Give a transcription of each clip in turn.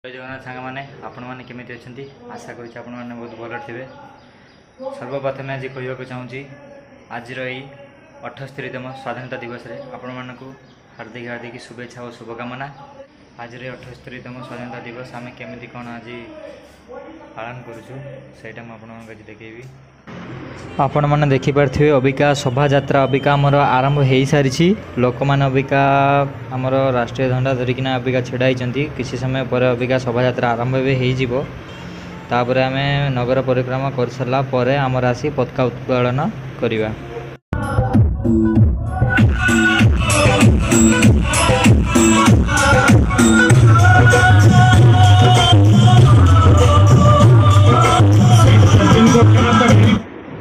जय जगन्नाथ सांग मैंने आपण मैंने केमी अच्छा आशा करुँ आपण मैंने बहुत भल थे। सर्वप्रथम आज कहवाक चाहूँगी आज यही 78तम स्वाधीनता दिवस रे आपण मानक हार्दिक हार्दिक शुभेच्छा और शुभकामना। आज 78तम स्वाधीनता दिवस आम केमी कौन आज पालन करूँ देखेबी। आपण मैंने देखिपे अबिका शोभा यात्रा अबिका आमर आरंभ हो सारी लोक मैंने अबिका आमर राष्ट्रीय झंडा धरिकिना अबिका छिड़ा होती। किसी समय पर अबिका शोभा यात्रा आरंभ भी होपर आम नगर परिक्रमा कर सारा पर आमर आसी पताका उत्तोलन करवा।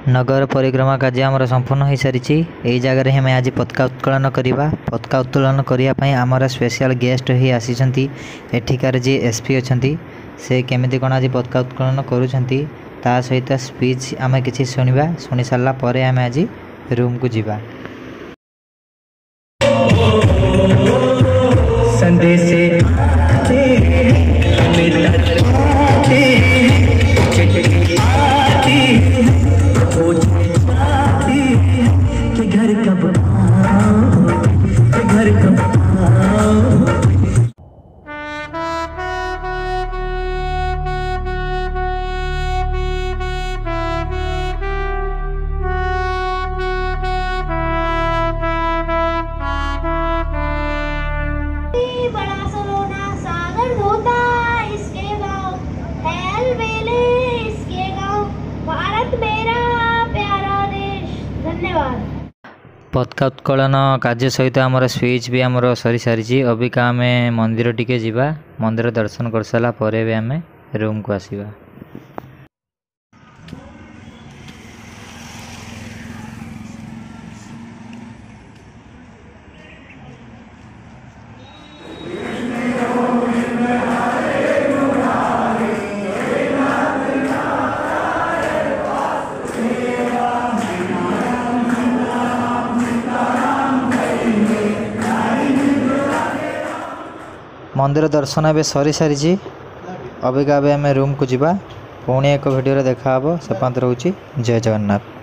नगर परिक्रमा कार्य आमर संपूर्ण हो सारी यही जगह हमें आज पताका उत्तोलन करवा। पताका उत्तोलन करने आमर स्पेशल गेस्ट ही आसी एठिकार जी एसपी अच्छा से केमी कौन आज पताका उत्तोलन करुँचा सहित स्पीच आम कि शुणा शुणी सारापर आम आज रूम को जीवा। पताका उत्तोलन कार्य सहित आमर स्पीच भी आमर सरी सारी। अबिका आम मंदिर टिके जीवा, मंदिर दर्शन कर सारा पर भी आम रूम को आसवा। मंदिर दर्शन ए सरी सारी। अबिका आम रूम को जीवा। पुणी एक वीडियो देखा से पर्यंत रोचे। जय जगन्नाथ।